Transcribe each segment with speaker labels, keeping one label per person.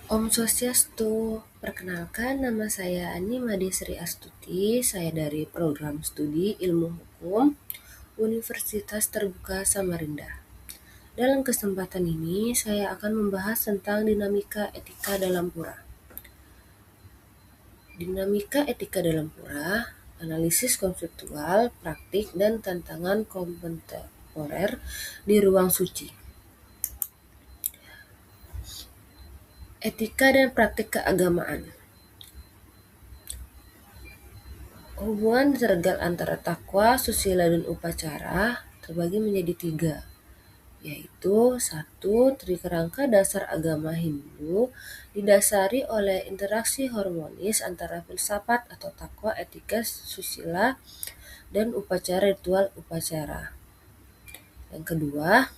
Speaker 1: Om Swastiastu, perkenalkan nama saya Ani Madisri Astuti, saya dari program studi Ilmu Hukum Universitas Terbuka Samarinda. Dalam kesempatan ini, saya akan membahas tentang dinamika etika dalam pura. Dinamika etika dalam pura, analisis konseptual, praktik, dan tantangan kontemporer di ruang suci. Etika dan praktik keagamaan. Hubungan tergal antara takwa, susila, dan upacara terbagi menjadi 3, yaitu 1. Trikerangka dasar agama Hindu didasari oleh interaksi harmonis antara filsafat atau takwa, etika, susila, dan upacara ritual upacara. Yang kedua,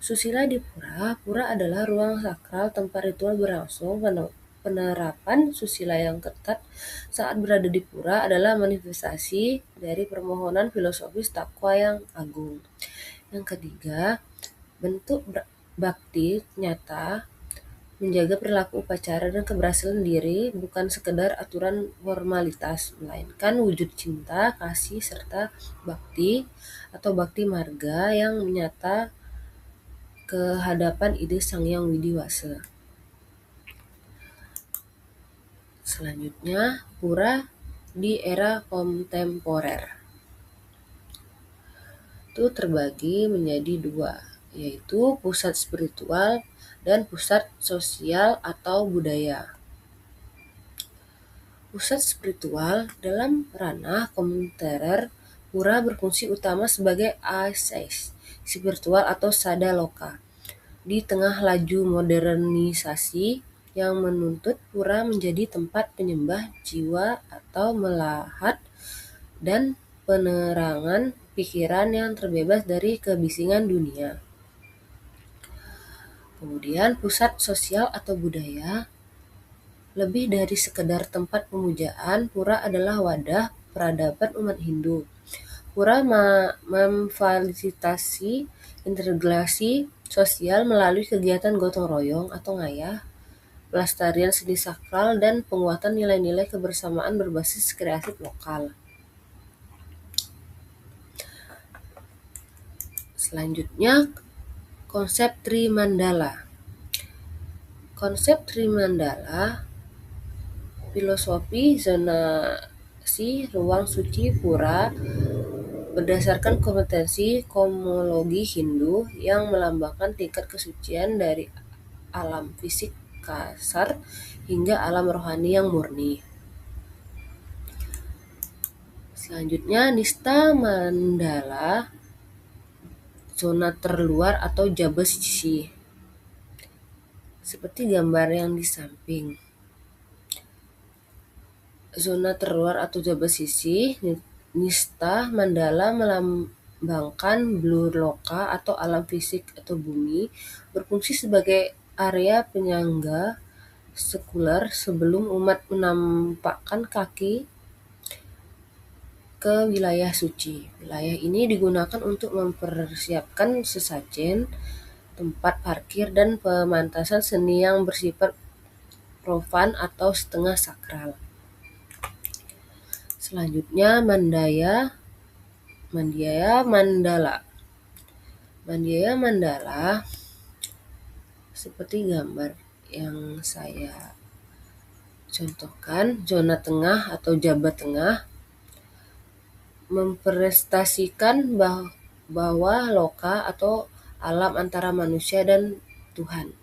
Speaker 1: susila di pura. Pura adalah ruang sakral tempat ritual berlangsung. Penerapan susila yang ketat saat berada di pura adalah manifestasi dari permohonan filosofis takwa yang agung. Yang ketiga, bentuk bakti nyata menjaga perilaku upacara dan keberhasilan diri bukan sekedar aturan formalitas, melainkan wujud cinta, kasih, serta bakti atau bakti marga yang nyata ke hadapan ide Sang Hyang Widiwasa. Selanjutnya, pura di era kontemporer itu terbagi menjadi 2, yaitu pusat spiritual dan pusat sosial atau budaya. Pusat spiritual dalam ranah kontemporer, pura berfungsi utama sebagai asas spiritual atau sada loka. Di tengah laju modernisasi yang menuntut pura menjadi tempat penyembah jiwa atau melahat dan penerangan pikiran yang terbebas dari kebisingan dunia. Kemudian pusat sosial atau budaya, lebih dari sekedar tempat pemujaan, pura adalah wadah peradaban umat Hindu. Pura memfasilitasi integrasi sosial melalui kegiatan gotong royong atau ngayah, pelestarian seni sakral, dan penguatan nilai-nilai kebersamaan berbasis kreatif lokal. Selanjutnya, konsep Trimandala. Konsep Trimandala, filosofi zonasi ruang suci pura berdasarkan kompetensi kosmologi Hindu yang melambangkan tingkat kesucian dari alam fisik kasar hingga alam rohani yang murni. Selanjutnya, Nista Mandala, zona terluar atau jaba sisi. Seperti gambar yang di samping. Zona terluar atau jaba sisi, Nista Mandala melambangkan blur loka atau alam fisik atau bumi, berfungsi sebagai area penyangga sekuler sebelum umat menampakkan kaki ke wilayah suci. Wilayah ini digunakan untuk mempersiapkan sesajen, tempat parkir, dan pemantasan seni yang bersifat profan atau setengah sakral. Selanjutnya, Mandala. Mandala seperti gambar yang saya contohkan, zona tengah atau jaba tengah mempresentasikan bahwa loka atau alam antara manusia dan Tuhan.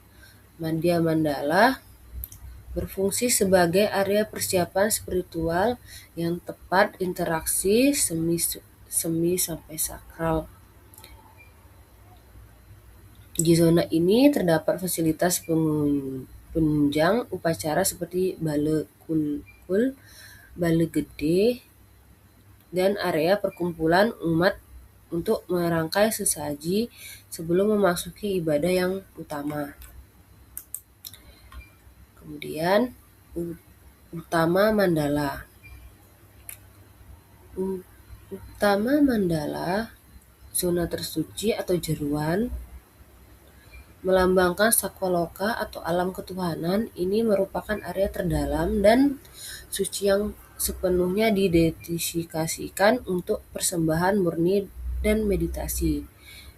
Speaker 1: Madhya Mandala berfungsi sebagai area persiapan spiritual yang tepat interaksi semi sampai sakral. Di zona ini terdapat fasilitas penunjang upacara seperti bale kulkul, bale gede, dan area perkumpulan umat untuk merangkai sesaji sebelum memasuki ibadah yang utama. Kemudian Utama Mandala. Utama Mandala, zona tersuci atau jeruan, melambangkan sakwaloka atau alam ketuhanan. Ini merupakan area terdalam dan suci yang sepenuhnya didedikasikan untuk persembahan murni dan meditasi.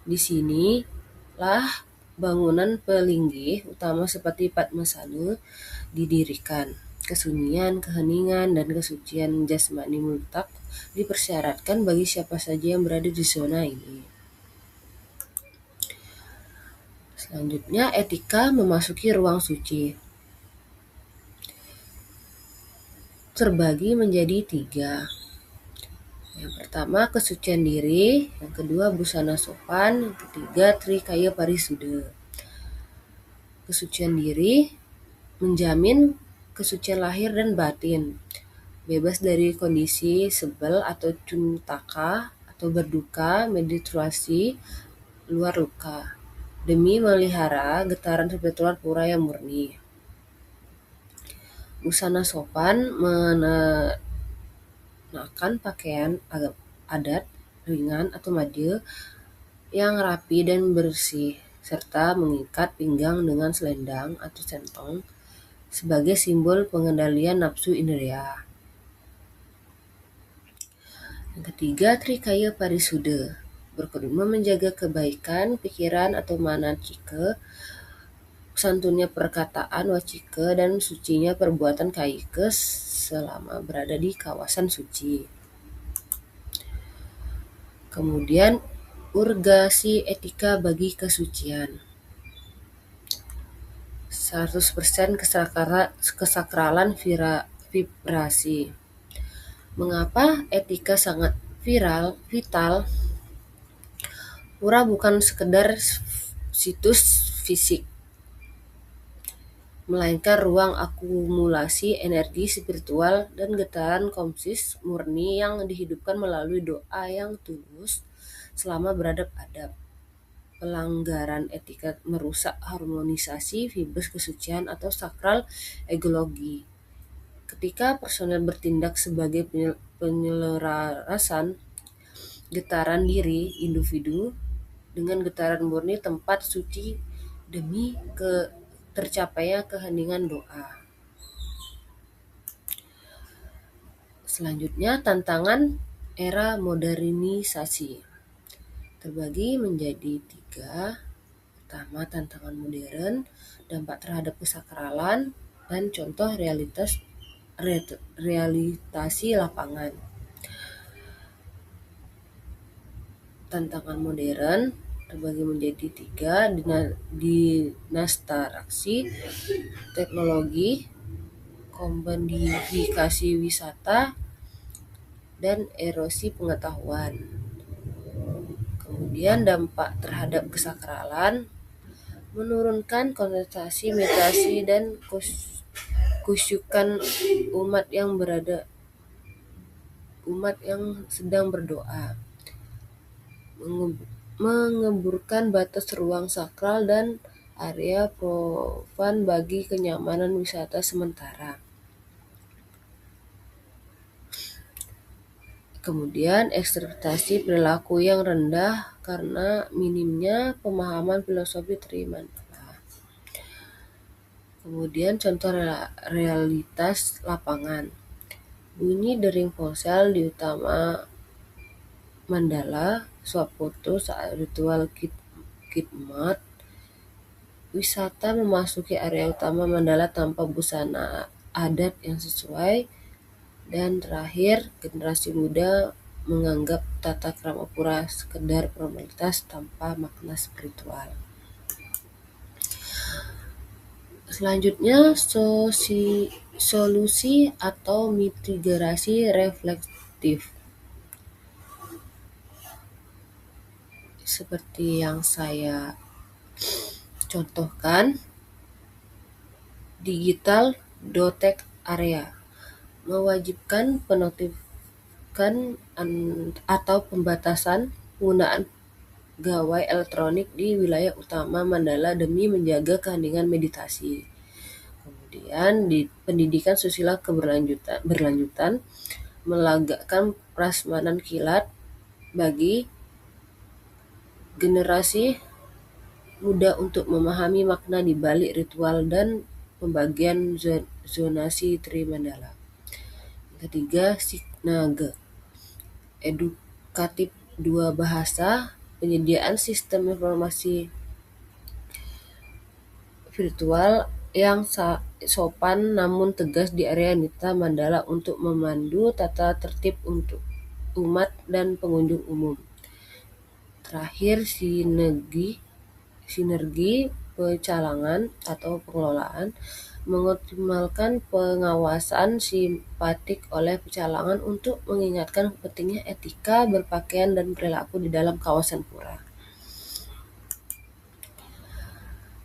Speaker 1: Di sinilah bangunan pelinggih utama seperti Padmasana didirikan. Kesunyian, keheningan, dan kesucian jasmani mutlak dipersyaratkan bagi siapa saja yang berada di zona ini. Selanjutnya, etika memasuki ruang suci. Terbagi menjadi 3. Yang pertama, kesucian diri. Yang kedua, busana sopan. Yang ketiga, trikaya parisuda. Kesucian diri menjamin kesucian lahir dan batin, bebas dari kondisi sebel atau cuntaka atau berduka, meditasi, luar luka, demi melihara getaran spiritual pura yang murni. Busana sopan mengenakan pakaian adat ringan atau madya yang rapi dan bersih, serta mengikat pinggang dengan selendang atau centong sebagai simbol pengendalian nafsu indera. Yang ketiga, trikaya parisuda, berkomitmen menjaga kebaikan pikiran atau manacika, santunnya perkataan wacika, dan sucinya perbuatan kaika selama berada di kawasan suci. Kemudian, urgasi etika bagi kesucian. 100% kesakralan vibrasi. Mengapa etika sangat vital? Pura bukan sekedar situs fisik, melainkan ruang akumulasi energi spiritual dan getaran kosmis murni yang dihidupkan melalui doa yang tulus selama beradab-adab. Pelanggaran etika merusak harmonisasi vibrasi kesucian atau sakral egologi. Ketika personel bertindak sebagai penyelarasan getaran diri individu dengan getaran murni tempat suci demi tercapainya keheningan doa. Selanjutnya, tantangan era modernisasi terbagi menjadi 3. Pertama, tantangan modern, dampak terhadap kesakralan, dan contoh realitasi lapangan. Tantangan modern terbagi menjadi 3, dinastaraksi teknologi, komodifikasi wisata, dan erosi pengetahuan. Kemudian dampak terhadap kesakralan, menurunkan konsentrasi, meditasi, dan kusyukan umat yang sedang berdoa, mengeburkan batas ruang sakral dan area profan bagi kenyamanan wisata sementara. Kemudian ekspektasi perilaku yang rendah karena minimnya pemahaman filosofi trimandala. Kemudian contoh realitas lapangan. Bunyi dering ponsel di utama mandala, swafoto saat ritual khidmat, wisata memasuki area utama mandala tanpa busana adat yang sesuai, dan terakhir, generasi muda menganggap tata krama pura sekedar formalitas tanpa makna spiritual. Selanjutnya, solusi atau mitigasi reflektif. Seperti yang saya contohkan, digital dotek area mewajibkan penonaktifan atau pembatasan penggunaan gawai elektronik di wilayah utama mandala demi menjaga keheningan meditasi. Kemudian di pendidikan susila berlanjutan melagakkan prasmanan kilat bagi generasi mudah untuk memahami makna di balik ritual dan pembagian zonasi Trimandala. Ketiga, Signaga, edukatif dua bahasa, penyediaan sistem informasi virtual yang sopan namun tegas di area Nita Mandala untuk memandu tata tertib untuk umat dan pengunjung umum. Terakhir, sinergi pecalangan atau pengelolaan mengoptimalkan pengawasan simpatik oleh pecalangan untuk mengingatkan pentingnya etika berpakaian dan perilaku di dalam kawasan pura.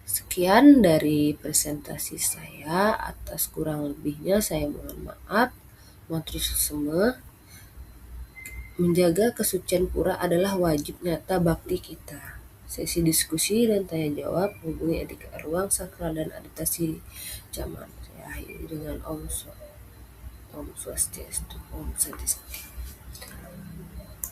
Speaker 1: Sekian dari presentasi saya, atas kurang lebihnya saya mohon maaf. Matur suwun. Menjaga kesucian pura adalah wajib nyata bakti kita. Sesi diskusi dan tanya jawab hubungi Etika Ruang Sakral dan Adaptasi Zaman. Saya akhiri dengan Om Swastiastu, Om Santi.